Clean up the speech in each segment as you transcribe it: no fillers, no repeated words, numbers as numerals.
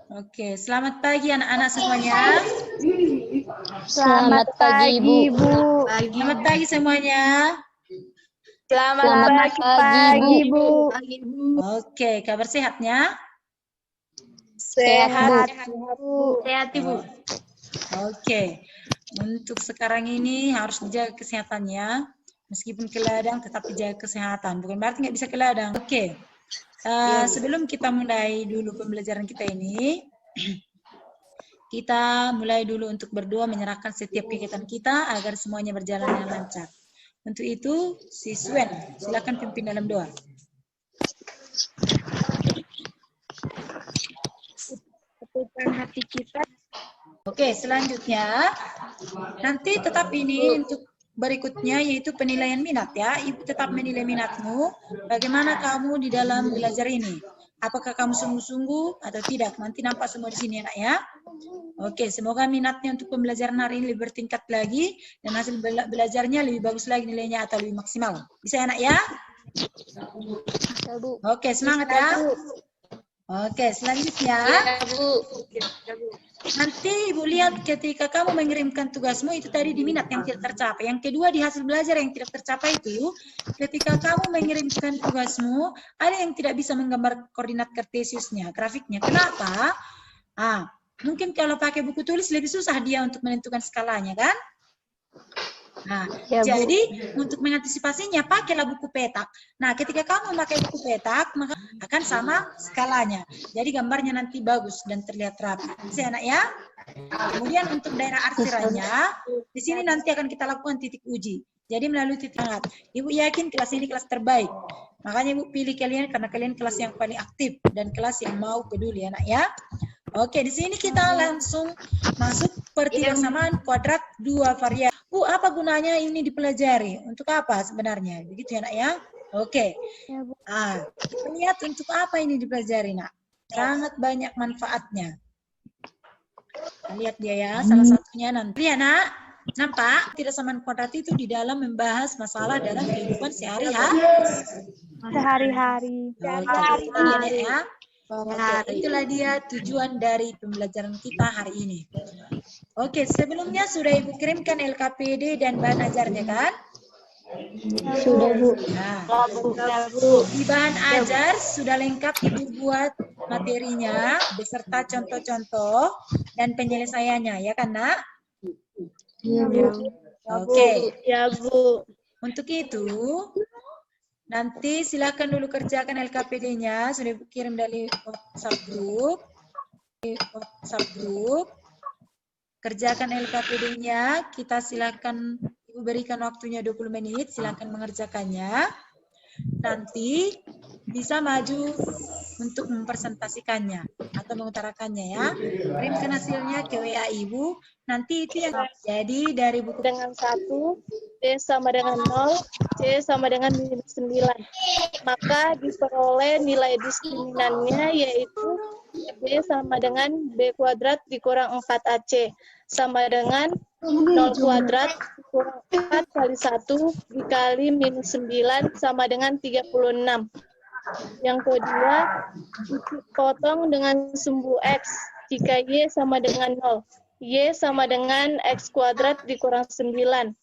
Oke, selamat pagi anak-anak semuanya. Selamat pagi, Bu. Selamat pagi semuanya. Selamat pagi, Bu. Oke, kabar sehatnya? Sehat, Bu. Sehat, Ibu. Oke, untuk sekarang ini harus dijaga kesehatannya. Meskipun ke ladang, tetap dijaga kesehatan. Bukan berarti nggak bisa ke ladang. Oke, sebelum kita mulai dulu pembelajaran kita ini, kita mulai dulu untuk berdoa menyerahkan setiap kegiatan kita agar semuanya berjalan dengan lancar. Untuk itu, si Swen, silakan pimpin dalam doa. Tepukan hati kita. Oke, selanjutnya nanti tetap ini untuk berikutnya yaitu penilaian minat ya. Ibu tetap menilai minatmu. Bagaimana kamu di dalam belajar ini? Apakah kamu sungguh-sungguh atau tidak? Nanti nampak semua di sini anak ya. Oke, semoga minatnya untuk pembelajaran hari ini lebih bertingkat lagi dan hasil belajarnya lebih bagus lagi nilainya atau lebih maksimal. Bisa anak ya? Oke, semangat ya. Oke, selanjutnya. Bu. Nanti Ibu lihat ketika kamu mengirimkan tugasmu itu tadi di minat yang tidak tercapai. Yang kedua di hasil belajar yang tidak tercapai itu ketika kamu mengirimkan tugasmu ada yang tidak bisa menggambar koordinat kartesiusnya, grafiknya. Kenapa? Mungkin kalau pakai buku tulis lebih susah dia untuk menentukan skalanya kan? Nah, Ya, Bu. jadi untuk mengantisipasinya pakailah buku petak. Nah, ketika kamu memakai buku petak maka akan sama skalanya. Jadi gambarnya nanti bagus dan terlihat rapi. Bisa anak ya? Kemudian untuk daerah arsirannya, di sini nanti akan kita lakukan titik uji. Jadi melalui titik hangat. Ibu yakin kelas ini kelas terbaik. Makanya Ibu pilih kalian karena kalian kelas yang paling aktif dan kelas yang mau peduli anak ya. Oke, di sini kita langsung masuk pertidaksamaan kuadrat dua variabel. Bu, apa gunanya ini dipelajari? Untuk apa sebenarnya? Begitu ya, nak ya? Oke. Kita lihat untuk apa ini dipelajari, nak? Sangat banyak manfaatnya. Kita lihat dia ya, salah satunya nanti. Ya, nak? Nampak? Tidaksamaan kuadrat itu di dalam membahas masalah dalam kehidupan sehari-hari. Oke, ya. Oke, itulah dia tujuan dari pembelajaran kita hari ini. Oke, sebelumnya sudah Ibu kirimkan LKPD dan bahan ajarnya kan? Sudah, Bu. Nah, di bahan ajar sudah lengkap Ibu buat materinya beserta contoh-contoh dan penyelesaiannya, ya kan, Nak? Iya, Bu. Oke. Ya, Bu. Untuk itu, nanti silakan dulu kerjakan LKPD-nya, sudah Ibu kirim dari WhatsApp group. Kerjakan LKPD-nya, kita silakan Ibu berikan waktunya 20 menit, silakan mengerjakannya. Nanti bisa maju untuk mempresentasikannya atau mengutarakannya ya. Kirimkan hasilnya ke WA Ibu. Nanti itu yang jadi dari buku Dengan 1, D sama dengan 0, C sama dengan minus 9. Maka diperoleh nilai diskriminannya yaitu B sama dengan B kuadrat dikurang 4AC sama dengan 0 kuadrat dikurang 4 kali 1 dikali minus 9 sama dengan 36. Yang kedua, potong dengan sumbu X jika Y sama dengan 0. Y sama dengan X kuadrat dikurang 9.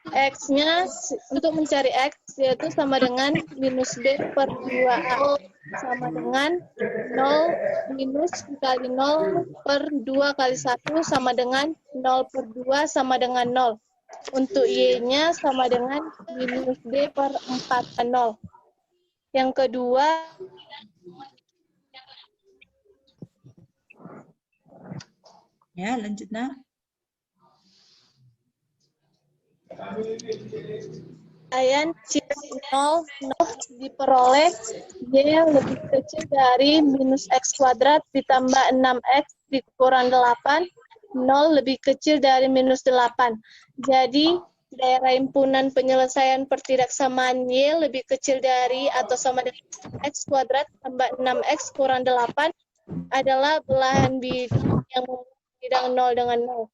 X-nya untuk mencari X yaitu sama dengan minus B per 2A sama dengan 0 minus dikali 0 per 2 kali 1 sama dengan 0 per 2 sama dengan 0. Untuk Y-nya sama dengan minus B per 4 0. Yang kedua, ya, lanjut Nak. Ayan C0 diperoleh Y lebih kecil dari minus X kuadrat ditambah 6X dikurang 8, 0 lebih kecil dari minus 8. Jadi daerah himpunan penyelesaian pertidaksamaan Y lebih kecil dari atau sama dengan X kuadrat tambah 6X kurang 8 adalah belahan bidang yang bidang 0 dengan 0.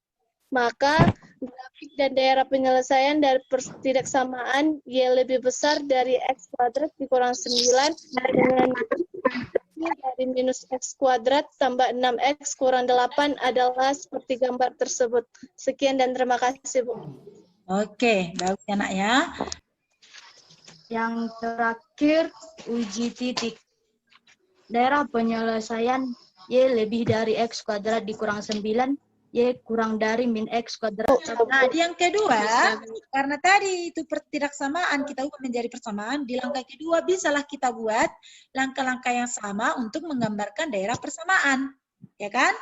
Maka grafik dan daerah penyelesaian dari pertidaksamaan Y lebih besar dari X kuadrat dikurang 9 dengan dari minus X kuadrat tambah 6X kurang 8 adalah seperti gambar tersebut. Sekian dan terima kasih, Bu. Oke, bagus ya nak ya. Yang terakhir, uji titik. Daerah penyelesaian Y lebih dari X kuadrat dikurang 9, Y kurang dari min X kuadrat. Nah, di yang kedua, karena tadi itu ketidaksamaan kita ubah menjadi persamaan, di langkah kedua bisalah kita buat langkah-langkah yang sama untuk menggambarkan daerah persamaan. Ya kan?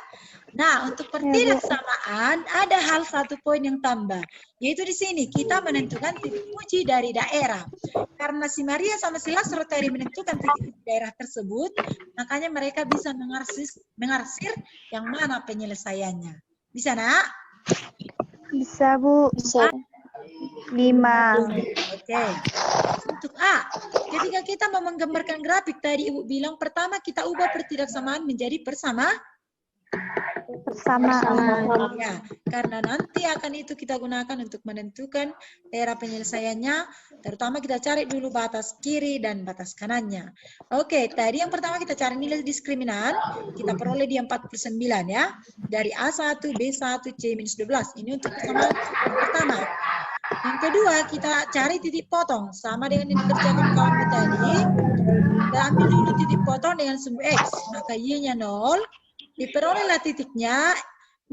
Nah, untuk ketidaksamaan ada hal satu poin yang tambah, yaitu di sini kita menentukan titik uji dari daerah. Karena si Maria sama si Lasro tadi menentukan titik daerah tersebut, makanya mereka bisa mengarsir yang mana penyelesaiannya. Bisa, nak? Bisa, Bu. Bisa. 5. Oke. Untuk A, ketika kita mau menggambarkan grafik tadi Ibu bilang pertama kita ubah ketidaksamaan menjadi persamaan. Ya, karena nanti akan itu kita gunakan untuk menentukan daerah penyelesaiannya, terutama kita cari dulu batas kiri dan batas kanannya. Oke, tadi yang pertama kita cari nilai diskriminan, kita peroleh di 49 ya, dari A1, B1, C-12. Ini untuk persamaan yang pertama. Yang kedua, kita cari titik potong, sama dengan yang dikerjakan kawan kita tadi. Kita ambil dulu titik potong dengan sumbu X, maka Y-nya 0, diperolehlah titiknya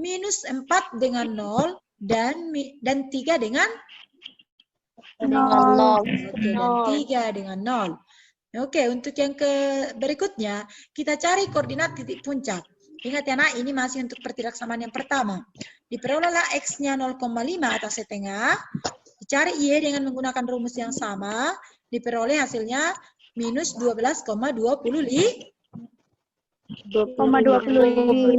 minus 4 dengan 0 dan 3 dengan 0. Oke, dan 3 dengan 0. Oke, untuk yang berikutnya kita cari koordinat titik puncak. Ingat ya nak, ini masih untuk ketidaksamaan yang pertama. Diperolehlah X-nya 0,5 atas setengah. Dicari Y dengan menggunakan rumus yang sama. Diperoleh hasilnya minus 12,25. 0,25.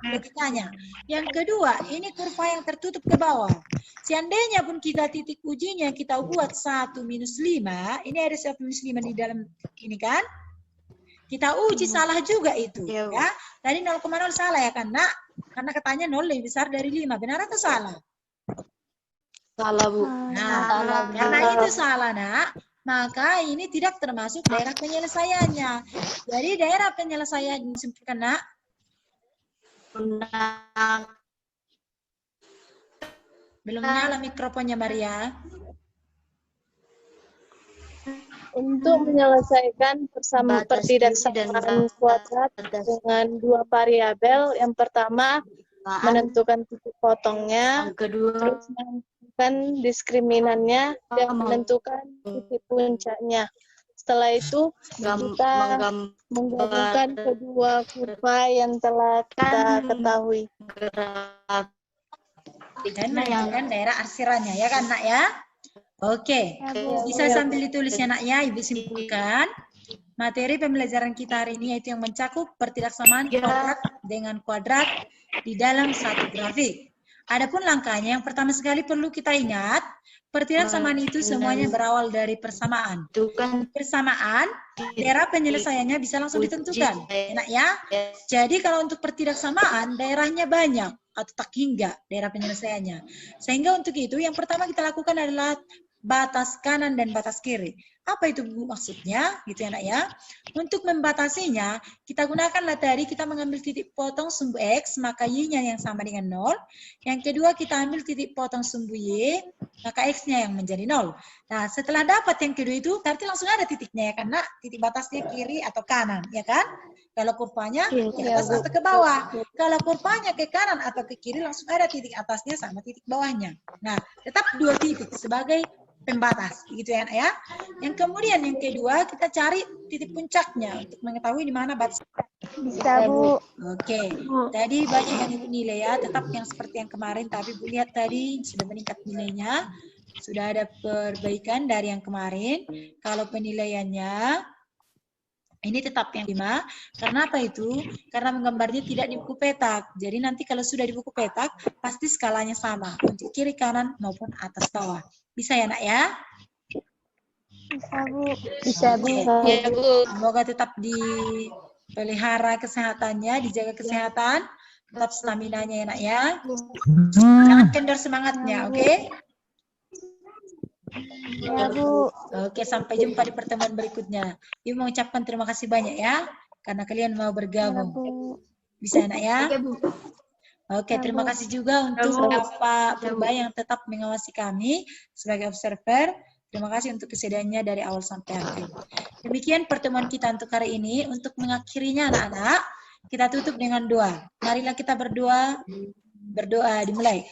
Logikanya. Yang kedua, ini kurva yang tertutup ke bawah. Seandainya pun kita titik ujinya kita buat 1 minus 5, ini ada 1 minus 5 di dalam ini kan? Kita uji salah juga itu. Ya. Tadi 0,0 salah ya kan, nak? Karena katanya 0 lebih besar dari 5. Benar atau salah? Salah, Bu. Nah, karena itu salah, nak. Maka ini tidak termasuk daerah penyelesaiannya. Jadi daerah penyelesaian disimpulkan, nak. Belum nyala mikrofonnya, Maria. Untuk menyelesaikan persamaan ketidaksamaan kuadrat dengan dua variabel, yang pertama menentukan titik potongnya, terus menentukan diskriminannya, dan menentukan titik puncaknya. Setelah itu kita menggabungkan kedua kurva yang telah kita ketahui. Dan menentukan daerah arsirannya, ya kan nak ya? Oke, bisa sambil ditulis ya nak ya, Ibu simpulkan. Materi pembelajaran kita hari ini yaitu yang mencakup ketidaksamaan kuadrat dengan kuadrat di dalam satu grafik. Adapun langkahnya, yang pertama sekali perlu kita ingat, ketidaksamaan itu semuanya berawal dari persamaan. Persamaan, daerah penyelesaiannya bisa langsung ditentukan, enak ya? Jadi kalau untuk ketidaksamaan, daerahnya banyak atau tak hingga daerah penyelesaiannya. Sehingga untuk itu, yang pertama kita lakukan adalah batas kanan dan batas kiri. Apa itu maksudnya? Gitu ya nak ya. Untuk membatasinya, kita gunakanlah tadi kita mengambil titik potong sumbu X, maka Y-nya yang sama dengan 0. Yang kedua kita ambil titik potong sumbu Y, maka X-nya yang menjadi 0. Nah, setelah dapat yang kedua itu, berarti langsung ada titiknya ya kan nak? Titik batasnya kiri atau kanan, ya kan? Kalau kurvanya ke atas atau ke bawah. Kalau kurvanya ke kanan atau ke kiri, langsung ada titik atasnya sama titik bawahnya. Nah, tetap dua titik sebagai pembatas, gitu ya, ya. Yang kemudian yang kedua kita cari titik puncaknya untuk mengetahui di mana batas. Bisa, Bu. Oke, tadi banyak yang Ibu nilai ya, tetap yang seperti yang kemarin, tapi Bu lihat tadi sudah meningkat nilainya, sudah ada perbaikan dari yang kemarin. Kalau penilaiannya ini tetap yang 5. Karena apa itu? Karena menggambarnya tidak di buku petak. Jadi nanti kalau sudah di buku petak, pasti skalanya sama. Untuk kiri, kanan, maupun atas, bawah. Bisa ya nak ya? Bisa, Bu. Bisa, Bu. Ya, Bu. Semoga tetap dipelihara kesehatannya, dijaga kesehatan. Tetap stamina-nya ya nak ya. Jangan kendor semangatnya, oke? Ya, Bu. Oke, sampai jumpa di pertemuan berikutnya. Ibu mengucapkan terima kasih banyak ya. karena kalian mau Ya, bergabung. Bu. Bisa anak ya? Oke, Bu. Oke, Ya, terima Bu. kasih juga untuk Bu. Bapak Ya, Bu. Purba yang tetap mengawasi kami sebagai observer. Terima kasih untuk kesediaannya dari awal sampai akhir. Demikian pertemuan kita untuk hari ini. Untuk mengakhirinya anak-anak, kita tutup dengan doa. Marilah kita berdoa. Berdoa dimulai.